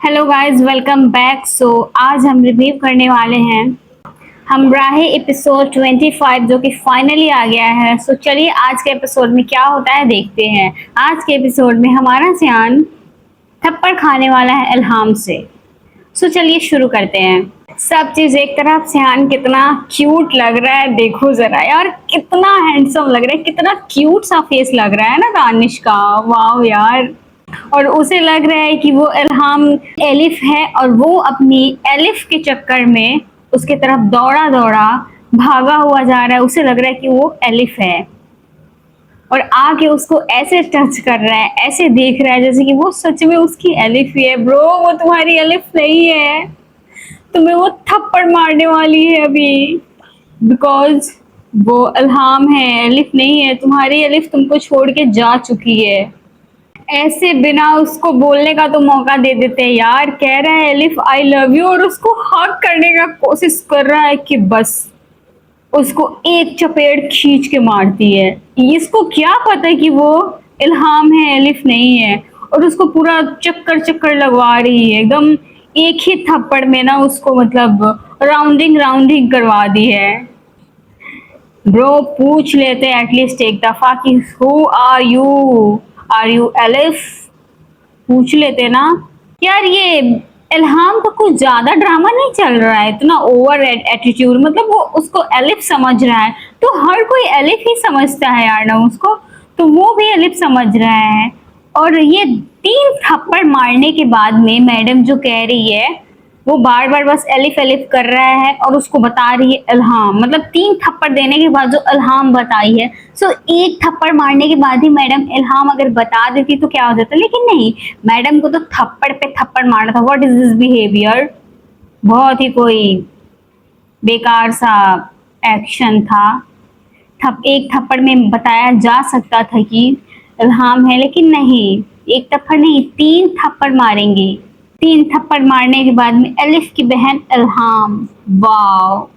Hello guys, welcome back. आज हम review करने वाले हैं हमराही एपिसोड 25 जो कि फाइनली आ गया है। चलिए आज के एपिसोड में क्या होता है देखते हैं। आज के एपिसोड में हमारा सियान थप्पड़ खाने वाला है इल्हाम से। चलिए शुरू करते हैं। सब चीज एक तरफ, सियान कितना क्यूट लग रहा है, देखो जरा यार, कितना हैंडसम लग रहा है, कितना क्यूट सा फेस लग रहा है ना दानिश का। वाह यार। और उसे लग रहा है कि वो इल्हाम एलिफ है और वो अपनी एलिफ के चक्कर में उसके तरफ दौड़ा दौड़ा भागा हुआ जा रहा है। उसे लग रहा है कि वो एलिफ है और आके उसको ऐसे टच कर रहा है, ऐसे देख रहा है जैसे कि वो सच में उसकी एलिफ ही है। ब्रो, वो तुम्हारी एलिफ नहीं है, तुम्हें वो थप्पड़ मारने वाली है अभी, बिकॉज वो इल्हाम है, एलिफ नहीं है। तुम्हारी एलिफ तुमको छोड़ के जा चुकी है। ऐसे बिना उसको बोलने का तो मौका दे देते हैं यार। कह रहा है एलिफ आई लव यू और उसको हग करने का कोशिश कर रहा है कि बस उसको एक चपेट खींच के मारती है। इसको क्या पता है कि वो इल्हाम है, एलिफ नहीं है। और उसको पूरा चक्कर चक्कर लगवा रही है एकदम। एक ही थप्पड़ में ना उसको मतलब राउंडिंग राउंडिंग करवा दी है। ब्रो, पूछ लेते एटलीस्ट एक दफा कि हु आर यू एलिफ, पूछ लेते ना यार। ये इल्हाम का कुछ ज्यादा ड्रामा नहीं चल रहा है, इतना ओवर एटीट्यूड। मतलब वो उसको एलिफ समझ रहा है तो हर कोई एलिफ ही समझता है यार ना उसको, तो वो भी एलिफ समझ रहा है। और ये 3 थप्पड़ मारने के बाद में मैडम जो कह रही है, वो बार बार बस एलिफ एलिफ कर रहा है और उसको बता रही है इल्हाम। मतलब 3 थप्पड़ देने के बाद जो इल्हाम बताई है। एक थप्पड़ मारने के बाद ही मैडम इल्हाम अगर बता देती तो क्या हो जाता, लेकिन नहीं, मैडम को तो थप्पड़ पे थप्पड़ मारना था। व्हाट इज दिस बिहेवियर, बहुत ही कोई बेकार सा एक्शन था। एक थप्पड़ में बताया जा सकता था कि इल्हाम है, लेकिन नहीं, एक थप्पड़ नहीं 3 थप्पड़ मारेंगे। 3 थप्पड़ मारने के बाद में एलिफ की बहन इल्हाम। वाओ।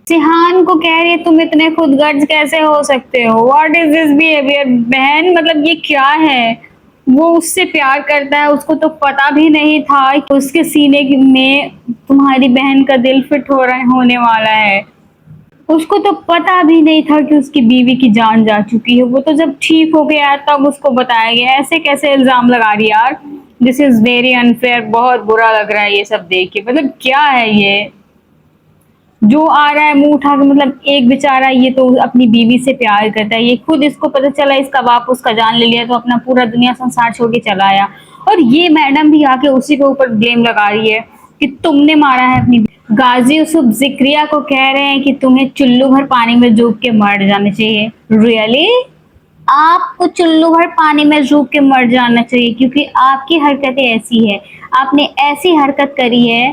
सिहान को कह रही है तुम इतने खुदगर्ज कैसे हो सकते हो, व्हाट इज दिस बिहेवियर। बहन मतलब ये क्या है। वो उससे प्यार करता है, उसको तो पता भी नहीं था कि उसके सीने में तुम्हारी बहन का दिल फिट होने वाला है। उसको तो पता भी नहीं था कि उसकी बीवी की जान जा चुकी है। वो तो जब ठीक हो गया तब उसको बताया गया। ऐसे कैसे इल्जाम लगा रही यार। This is very unfair. बहुत बुरा लग रहा है ये सब देख के। मतलब क्या है ये, जो आ रहा है मुंह उठा के। मतलब एक बेचारा ये तो अपनी बीवी से प्यार करता है, ये खुद इसको पता चला इसका बाप उसका जान ले लिया तो अपना पूरा दुनिया संसार छोड़ के चला आया। और ये मैडम भी आके उसी के ऊपर ब्लेम लगा रही है कि तुमने मारा है अपनी। गाजी यूसुफ जिक्रिया को कह रहे हैं कि तुम्हें चुल्लू भर पानी में डूब के मर जाना चाहिए। रियली? आपको चुल्लू भर पानी में डूब के मर जाना चाहिए क्योंकि आपकी हरकतें ऐसी है। आपने ऐसी हरकत करी है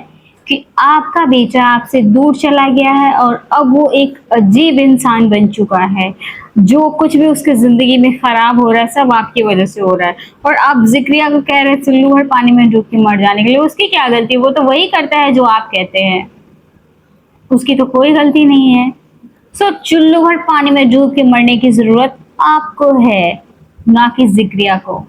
कि आपका बेटा आपसे दूर चला गया है और अब वो एक अजीब इंसान बन चुका है। जो कुछ भी उसकी जिंदगी में खराब हो रहा है सब आपकी वजह से हो रहा है। और आप जिक्रिया को कह रहे हैं चुल्लू भर पानी में डूब के मर जाने के लिए। उसकी क्या गलती, वो तो वही करता है जो आप कहते हैं, उसकी तो कोई गलती नहीं है। चुल्लू भर पानी में डूब के मरने की जरूरत आपको है, ना कि जिक्रिया को।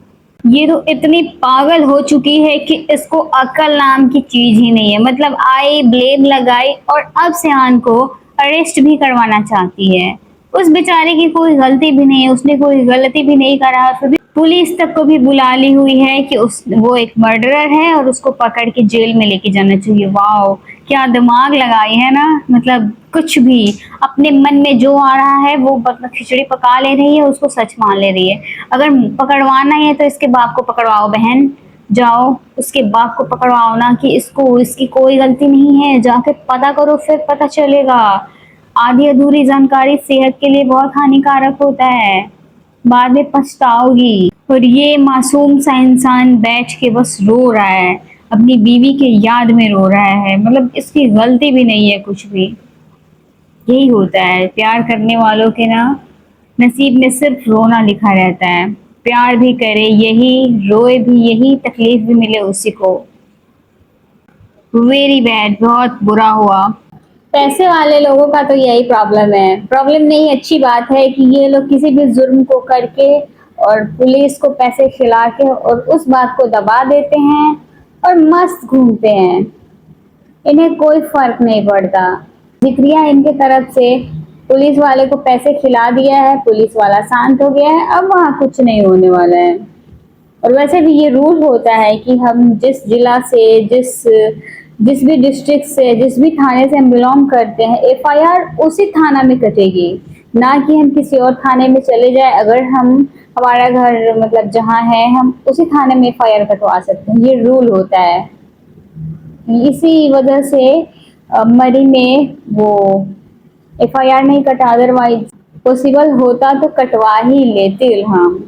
ये तो इतनी पागल हो चुकी है कि इसको अकल नाम की चीज ही नहीं है। मतलब आई ब्लेम लगाई और अब सिहान को अरेस्ट भी करवाना चाहती है। उस बेचारे की कोई गलती भी नहीं है, उसने कोई गलती भी नहीं करा। फिर भी पुलिस तक को भी बुला ली हुई है कि वो एक मर्डरर है और उसको पकड़ के जेल में लेके जाना चाहिए। वाओ, क्या दिमाग लगाई है ना। मतलब कुछ भी अपने मन में जो आ रहा है वो खिचड़ी पका ले रही है, उसको सच मान ले रही है। अगर पकड़वाना है तो इसके बाप को पकड़वाओ बहन, जाओ उसके बाप को पकड़वाओ ना कि इसकी कोई गलती नहीं है। जाके पता करो, फिर पता चलेगा। आधी अधूरी जानकारी सेहत के लिए बहुत हानिकारक होता है, बाद में पछताओगी। और ये मासूम सा इंसान बैठ के बस रो रहा है, अपनी बीवी के याद में रो रहा है। मतलब इसकी गलती भी नहीं है कुछ भी। यही होता है प्यार करने वालों के ना नसीब में, सिर्फ रोना लिखा रहता है। प्यार भी करे यही, रोए भी यही, तकलीफ भी मिले उसी को। वेरी बैड, बहुत बुरा हुआ। पैसे वाले लोगों का तो यही प्रॉब्लम है। प्रॉब्लम नहीं, अच्छी बात है कि ये लोग किसी भी जुर्म को करके और पुलिस को पैसे खिला के और उस बात को दबा देते हैं और मस्त घूमते हैं, इन्हें कोई फर्क नहीं पड़ता। जिक्रिया इनके तरफ से पुलिस वाले को पैसे खिला दिया है, पुलिस वाला शांत हो गया है, अब वहाँ कुछ नहीं होने वाला है। और वैसे भी ये रूल होता है कि हम जिस जिला से, जिस भी डिस्ट्रिक्ट से, जिस भी थाने से हम बिलोंग करते हैं, एफआईआर उसी थाना में कटेगी, ना कि हम किसी और थाने में चले जाए। अगर हम, हमारा घर मतलब जहाँ है, हम उसी थाने में एफआईआर कटवा सकते हैं, ये रूल होता है। इसी वजह से मरी में वो एफआईआर नहीं कटा, अदरवाइज पॉसिबल होता तो कटवा ही लेते इल्हाम।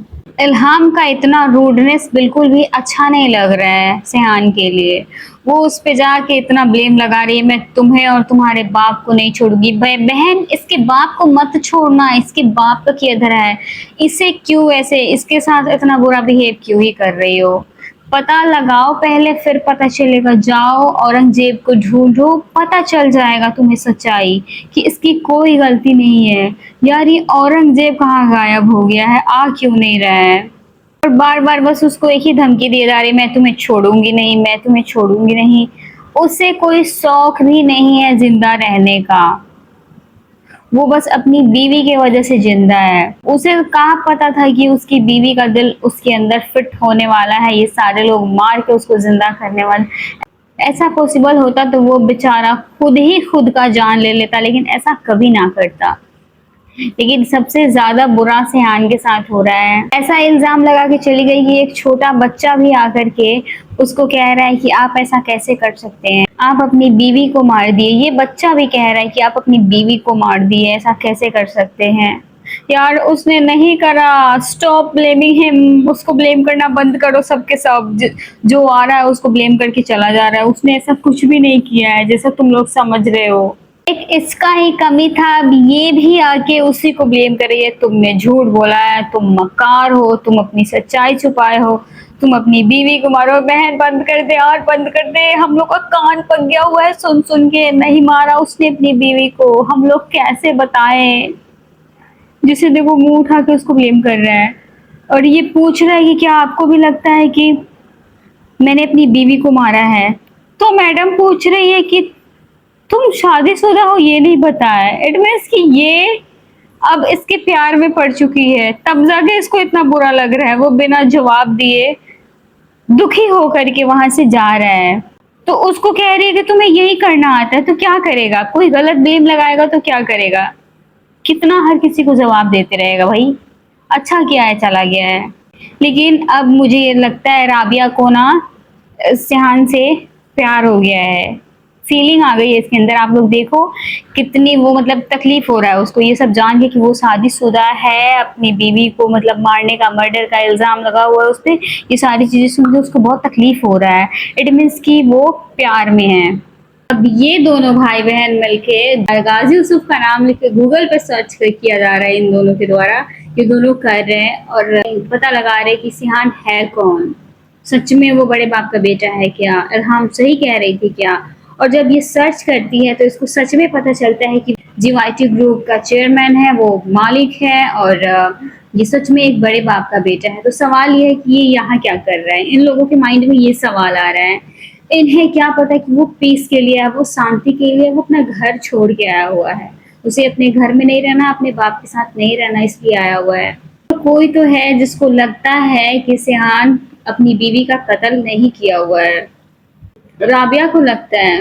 इल्हाम का इतना रूडनेस बिल्कुल भी अच्छा नहीं लग रहा है सिहान के लिए। वो उस पे जाके इतना ब्लेम लगा रही है, मैं तुम्हें और तुम्हारे बाप को नहीं छोड़ूंगी। बहन, इसके बाप को मत छोड़ना, इसके बाप का किया धरा है, इसे क्यों ऐसे इसके साथ इतना बुरा बिहेव क्यों ही कर रही हो? पता लगाओ पहले, फिर पता चलेगा। जाओ औरंगजेब को ढूंढो, पता चल जाएगा तुम्हें सच्चाई कि इसकी कोई गलती नहीं है। यार ये औरंगजेब कहाँ गायब हो गया है, आ क्यों नहीं रहा है? और बार बार बस उसको एक ही धमकी दिए जा रही, मैं तुम्हें छोड़ूंगी नहीं, मैं तुम्हें छोड़ूंगी नहीं। उसे कोई शौक भी नहीं है जिंदा रहने का, वो बस अपनी बीवी की वजह से जिंदा है। उसे कहाँ पता था कि उसकी बीवी का दिल उसके अंदर फिट होने वाला है, ये सारे लोग मार के उसको जिंदा करने वाले। ऐसा पॉसिबल होता तो वो बेचारा खुद ही खुद का जान ले लेता, लेकिन ऐसा कभी ना करता। लेकिन सबसे ज्यादा बुरा सिहान के साथ हो रहा है। ऐसा इल्जाम लगा के चली गई कि एक छोटा बच्चा भी आकर के उसको कह रहा है कि आप ऐसा कैसे कर सकते हैं, आप अपनी बीवी को मार दिए। ये बच्चा भी कह रहा है कि आप अपनी बीवी को मार दिए, ऐसा कैसे कर सकते हैं? यार उसने नहीं करा, स्टॉप ब्लेमिंग हिम, उसको ब्लेम करना बंद करो। सबके सब जो आ रहा है उसको ब्लेम करके चला जा रहा है, उसने ऐसा कुछ भी नहीं किया है जैसा तुम लोग समझ रहे हो। एक इसका ही कमी था, अब ये भी आके उसी को ब्लेम कर रही है, तुमने झूठ बोला है, तुम मक्कार हो, तुम अपनी सच्चाई छुपाए हो, तुम अपनी बीवी को मारो। बहन बंद कर दे यार, बंद कर दे, हम लोग का कान पक गया हुआ है सुन सुन के। नहीं मारा उसने अपनी बीवी को, हम लोग कैसे बताएं? जिसे देखो मुंह उठा के उसको ब्लेम कर रहा है, और ये पूछ रहा है कि क्या आपको भी लगता है कि मैंने अपनी बीवी को मारा है? तो मैडम पूछ रही है कि तुम शादीशुदा हो, ये नहीं पता है। इट मीन्स कि ये अब इसके प्यार में पड़ चुकी है, तब जाके इसको इतना बुरा लग रहा है। वो बिना जवाब दिए दुखी होकर के वहां से जा रहा है। तो उसको कह रही है कि तुम्हें यही करना आता है, तो क्या करेगा? कोई गलत ब्लेम लगाएगा तो क्या करेगा? कितना हर किसी को जवाब देते रहेगा भाई? अच्छा किया है चला गया है। लेकिन अब मुझे ये लगता है राबिया को ना सिहान से प्यार हो गया है, फीलिंग आ गई है इसके अंदर। आप लोग देखो कितनी वो मतलब तकलीफ हो रहा है उसको ये सब जान के कि वो शादीशुदा है, अपनी बीवी को मतलब मारने का, मर्डर का इल्जाम लगा हुआ है उस पर। ये सारी चीजें सुन के उसको बहुत तकलीफ हो रहा है। इट मीन्स कि वो प्यार में है। अब ये दोनों भाई बहन मिलके गाजी यूसुफ का नाम लिख के गूगल पे सर्च किया जा रहा है इन दोनों के द्वारा, ये दोनों कर रहे हैं और पता लगा रहे हैं कि सिहान है कौन, सच में वो बड़े बाप का बेटा है क्या, इल्हाम सही कह रही थी क्या। और जब ये सर्च करती है तो इसको सच में पता चलता है कि जीवाईटी ग्रुप का चेयरमैन है, वो मालिक है, और ये सच में एक बड़े बाप का बेटा है। तो सवाल ये है कि ये यहाँ क्या कर रहा है? इन लोगों के माइंड में ये सवाल आ रहा है। इन्हें क्या पता कि वो पीस के लिए है, वो शांति के लिए, वो अपना घर छोड़ के आया हुआ है। उसे अपने घर में नहीं रहना, अपने बाप के साथ नहीं रहना, इसलिए आया हुआ है। तो कोई तो है जिसको लगता है कि सिहान अपनी बीवी का कत्ल नहीं किया हुआ है। राबिया को लगता है,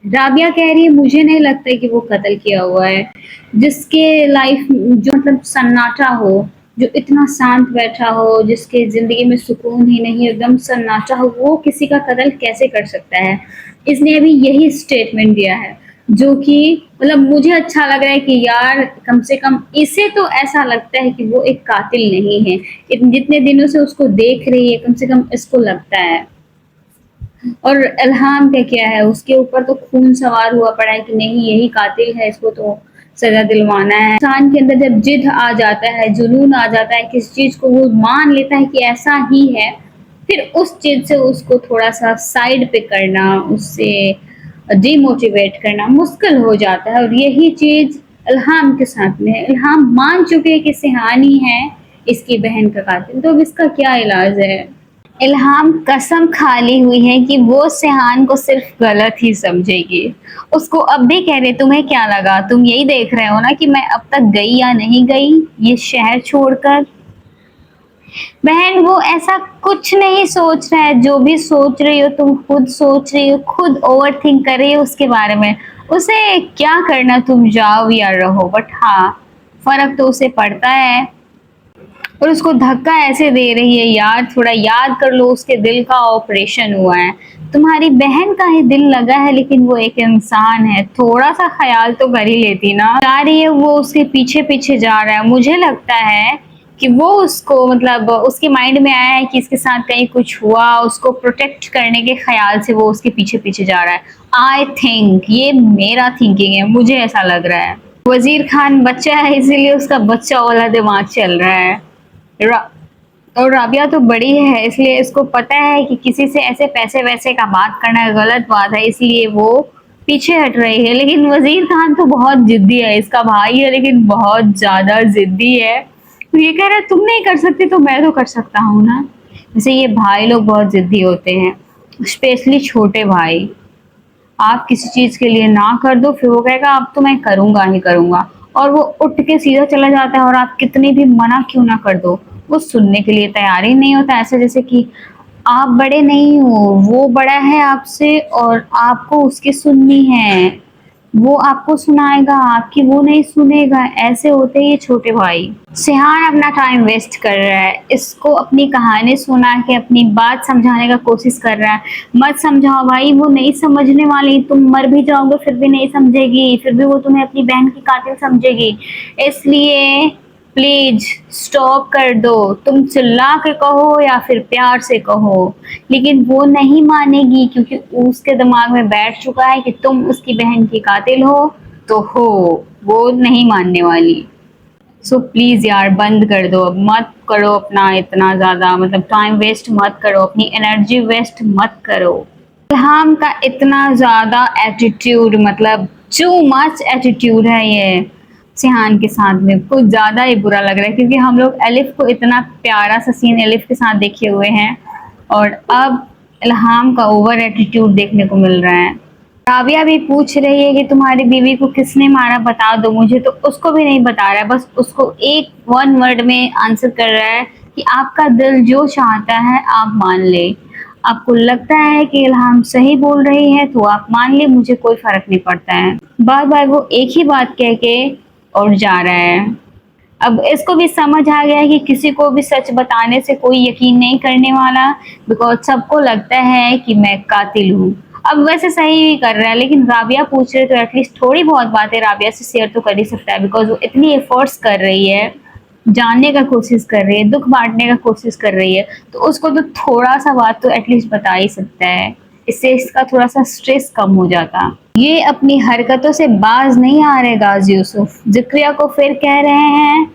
राबिया कह रही है मुझे नहीं लगता कि वो कत्ल किया हुआ है। जिसके लाइफ जो मतलब सन्नाटा हो, जो इतना शांत बैठा हो, जिसके जिंदगी में सुकून ही नहीं, एकदम सन्नाटा हो, वो किसी का कत्ल कैसे कर सकता है? इसने अभी यही स्टेटमेंट दिया है, जो कि मतलब मुझे अच्छा लग रहा है कि यार कम से कम इसे तो ऐसा लगता है कि वो एक कातिल नहीं है। जितने दिनों से उसको देख रही है, कम से कम इसको लगता है। और इल्हाम का क्या है, उसके ऊपर तो खून सवार हुआ पड़ा है कि नहीं यही कातिल है, इसको तो सजा दिलवाना है। इंसान के अंदर जब जिद आ जाता है, जुनून आ जाता है, किस चीज को वो मान लेता है कि ऐसा ही है, फिर उस चीज से उसको थोड़ा सा साइड पे करना, उससे डिमोटिवेट करना मुश्किल हो जाता है। और यही चीज इल्हाम के साथ में है। इल्हाम मान चुके हैं कि सिहानी है इसकी बहन का कातिल, तो अब इसका क्या इलाज है? इल्हाम कसम खा ली हुई है कि वो सिहान को सिर्फ गलत ही समझेगी। उसको अब भी कह रहे तुम्हें क्या लगा, तुम यही देख रहे हो ना कि मैं अब तक गई या नहीं गई ये शहर छोड़कर। बहन वो ऐसा कुछ नहीं सोच रहा है, जो भी सोच रही हो तुम खुद सोच रही हो, खुद ओवर थिंक कर रही हो उसके बारे में। उसे क्या करना, तुम जाओ या रहो, बट हाँ फर्क तो उसे पड़ता है। और उसको धक्का ऐसे दे रही है, यार थोड़ा याद कर लो उसके दिल का ऑपरेशन हुआ है। तुम्हारी बहन का ही दिल लगा है लेकिन वो एक इंसान है, थोड़ा सा ख्याल तो कर ही लेती ना। जा रही है वो उसके पीछे पीछे जा रहा है, मुझे लगता है कि वो उसको मतलब उसके माइंड में आया है कि इसके साथ कहीं कुछ हुआ, उसको प्रोटेक्ट करने के ख्याल से वो उसके पीछे पीछे जा रहा है। आई थिंक ये मेरा थिंकिंग है, मुझे ऐसा लग रहा है। वजीर खान बच्चा है इसीलिए उसका बच्चा वाला दिमाग चल रहा है। रा और राबिया तो बड़ी है इसलिए इसको पता है कि किसी से ऐसे पैसे वैसे का बात करना गलत बात है, इसलिए वो पीछे हट रही है। लेकिन वजीर खान तो बहुत जिद्दी है, इसका भाई है लेकिन बहुत ज्यादा जिद्दी है। तो ये कह रहा है तुम नहीं कर सकती तो मैं तो कर सकता हूँ ना। वैसे ये भाई लोग बहुत जिद्दी होते हैं, स्पेशली छोटे भाई। आप किसी चीज के लिए ना कर दो फिर वो कहेगा अब तो मैं करूंगा ही करूंगा, और वो उठ के सीधा चला जाता है। और आप कितनी भी मना क्यों ना कर दो वो सुनने के लिए तैयार ही नहीं होता। ऐसे जैसे कि आप बड़े नहीं हो, वो बड़ा है आपसे और आपको उसकी सुननी है, वो आपको सुनाएगा आपकी वो नहीं सुनेगा। ऐसे होते हैं ये छोटे भाई। सिहान अपना टाइम वेस्ट कर रहा है, इसको अपनी कहानी सुना के अपनी बात समझाने का कोशिश कर रहा है। मत समझाओ भाई, वो नहीं समझने वाली, तुम मर भी जाओगे फिर भी नहीं समझेगी, फिर भी वो तुम्हें अपनी बहन की कातिल समझेगी। इसलिए प्लीज स्टॉप कर दो, तुम चिल्ला के कहो या फिर प्यार से कहो, लेकिन वो नहीं मानेगी क्योंकि उसके दिमाग में बैठ चुका है कि तुम उसकी बहन की कातिल हो तो हो, वो नहीं मानने वाली। सो प्लीज यार बंद कर दो, अब मत करो अपना इतना ज्यादा मतलब टाइम वेस्ट मत करो, अपनी एनर्जी वेस्ट मत करो। इल्हाम का इतना ज्यादा एटीट्यूड मतलब टू मच एटीट्यूड है ये सिहान के साथ में, कुछ ज्यादा ही बुरा लग रहा है क्योंकि हम लोग एलिफ को इतना प्यारा सा सीन एलिफ के साथ देखे हुए हैं और अब इल्हाम का ओवर एटीट्यूड देखने को मिल रहा है। राबिया भी पूछ रही है कि तुम्हारी बीवी को किसने मारा बता दो मुझे, तो उसको भी नहीं बता रहा है, बस उसको एक वन वर्ड में आंसर कर रहा है कि आपका दिल जो चाहता है आप मान ले। आपको लगता है कि इल्हाम सही बोल रही है तो आप मान ले, मुझे कोई फर्क नहीं पड़ता है। बार बार वो एक ही बात कह के और जा रहा है। अब इसको भी समझ आ गया है कि किसी को भी सच बताने से कोई यकीन नहीं करने वाला, बिकॉज सबको लगता है कि मैं कातिल हूँ। अब वैसे सही भी कर रहा है, लेकिन राबिया पूछ रहे तो एटलीस्ट थोड़ी बहुत बातें राबिया से शेयर तो कर ही सकता है, बिकॉज वो इतनी एफर्ट्स कर रही है, जानने का कोशिश कर रही है, दुख बांटने का कोशिश कर रही है, तो उसको तो थोड़ा सा बात तो एटलीस्ट बता ही सकता है, इससे इसका थोड़ा सा स्ट्रेस कम हो जाता। ये अपनी हरकतों से बाज नहीं आ रहे गाजी यूसुफ, जिक्रिया को फिर कह रहे हैं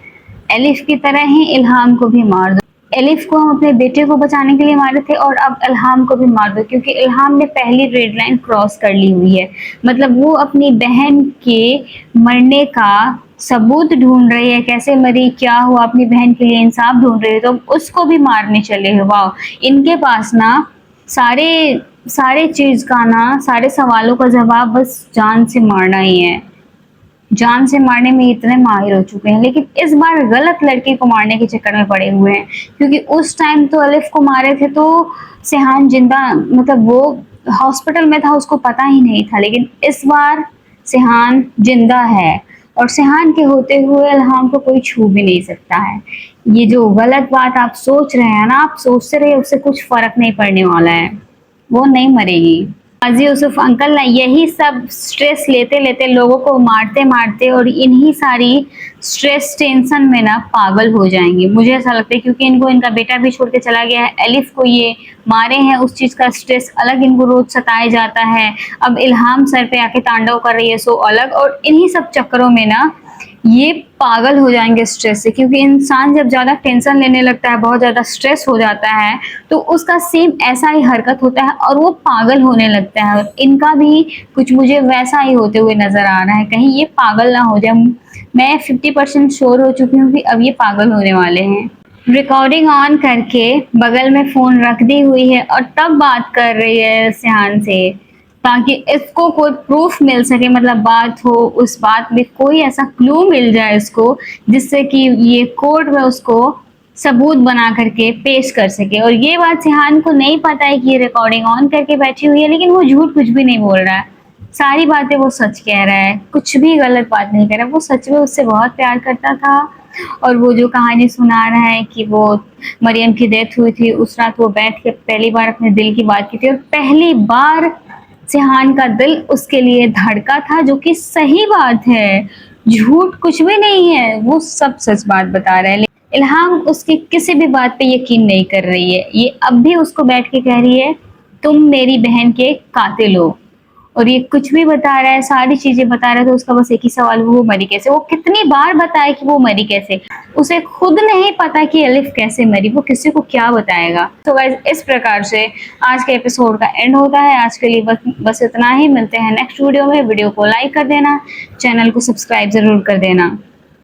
एलिफ की तरह ही इल्हाम को भी मार दो। एलिफ को हम अपने बेटे को बचाने के लिए मारे थे और अब इल्हाम को भी मार दो, क्योंकि इल्हाम ने पहली रेड लाइन क्रॉस कर ली हुई है। मतलब वो अपनी बहन के मरने का सबूत ढूंढ रही है, कैसे मरी क्या हुआ, अपनी बहन के लिए इंसाफ ढूंढ रही है, तो उसको भी मारने चले हैं। वाह, इनके पास ना सारे सारे चीज का ना सारे सवालों का जवाब बस जान से मारना ही है। जान से मारने में इतने माहिर हो चुके हैं, लेकिन इस बार गलत लड़की को मारने के चक्कर में पड़े हुए हैं, क्योंकि उस टाइम तो अलिफ को मारे थे तो सिहान जिंदा मतलब वो हॉस्पिटल में था, उसको पता ही नहीं था, लेकिन इस बार सिहान जिंदा है और सिहान के होते हुए इल्हाम को कोई छू भी नहीं सकता है। ये जो गलत बात आप सोच रहे हैं ना, आप सोचते रहे, उससे कुछ फर्क नहीं पड़ने वाला है, वो नहीं मरेगी। काजी यूसुफ अंकल ना यही सब स्ट्रेस लेते लेते लोगों को मारते मारते और इन्हीं सारी स्ट्रेस टेंशन में ना पागल हो जाएंगे, मुझे ऐसा लगता है, क्योंकि इनको इनका बेटा भी छोड़ के चला गया है, एलिफ को ये मारे हैं उस चीज का स्ट्रेस अलग इनको रोज सताया जाता है, अब इल्हाम सर पे आके तांडव कर रही है सो अलग, और इन्हीं सब चक्करों में ना ये पागल हो जाएंगे स्ट्रेस से, क्योंकि इंसान जब ज्यादा टेंशन लेने लगता है, बहुत ज्यादा स्ट्रेस हो जाता है, तो उसका सेम ऐसा ही हरकत होता है और वो पागल होने लगता है। और इनका भी कुछ मुझे वैसा ही होते हुए नजर आ रहा है, कहीं ये पागल ना हो जाए। मैं 50% श्योर हो चुकी हूँ कि अब ये पागल होने वाले हैं। रिकॉर्डिंग ऑन करके बगल में फोन रख दी हुई है और तब बात कर रही है सिहान से, ताकि इसको कोई प्रूफ मिल सके, मतलब बात हो, उस बात में कोई ऐसा क्लू मिल जाए इसको, जिससे कि ये कोर्ट में उसको सबूत बना करके पेश कर सके। और ये बात सिहान को नहीं पता है कि ये रिकॉर्डिंग ऑन करके बैठी हुई है, लेकिन वो झूठ कुछ भी नहीं बोल रहा है, सारी बातें वो सच कह रहा है, कुछ भी गलत बात नहीं कह रहा। वो सच में उससे बहुत प्यार करता था। और वो जो कहानी सुना रहा है कि वो मरियम की डेथ हुई थी, उस रात वो बैठ के पहली बार अपने दिल की बात की थी, और पहली बार सिहान का दिल उसके लिए धड़का था, जो कि सही बात है, झूठ कुछ भी नहीं है, वो सब सच बात बता रहा है। इल्हाम उसकी किसी भी बात पे यकीन नहीं कर रही है, ये अब भी उसको बैठ के कह रही है तुम मेरी बहन के कातिल हो, और ये कुछ भी बता रहा है, सारी चीजें बता रहा है। तो उसका बस एक ही सवाल, वो मरी कैसे? वो कितनी बार बताए कि वो मरी कैसे, उसे खुद नहीं पता कि अलिफ कैसे मरी, वो किसी को क्या बताएगा। तो गाइस इस प्रकार से आज के एपिसोड का एंड होता है। आज के लिए बस इतना ही, मिलते हैं नेक्स्ट वीडियो में। वीडियो को लाइक कर देना, चैनल को सब्सक्राइब जरूर कर देना।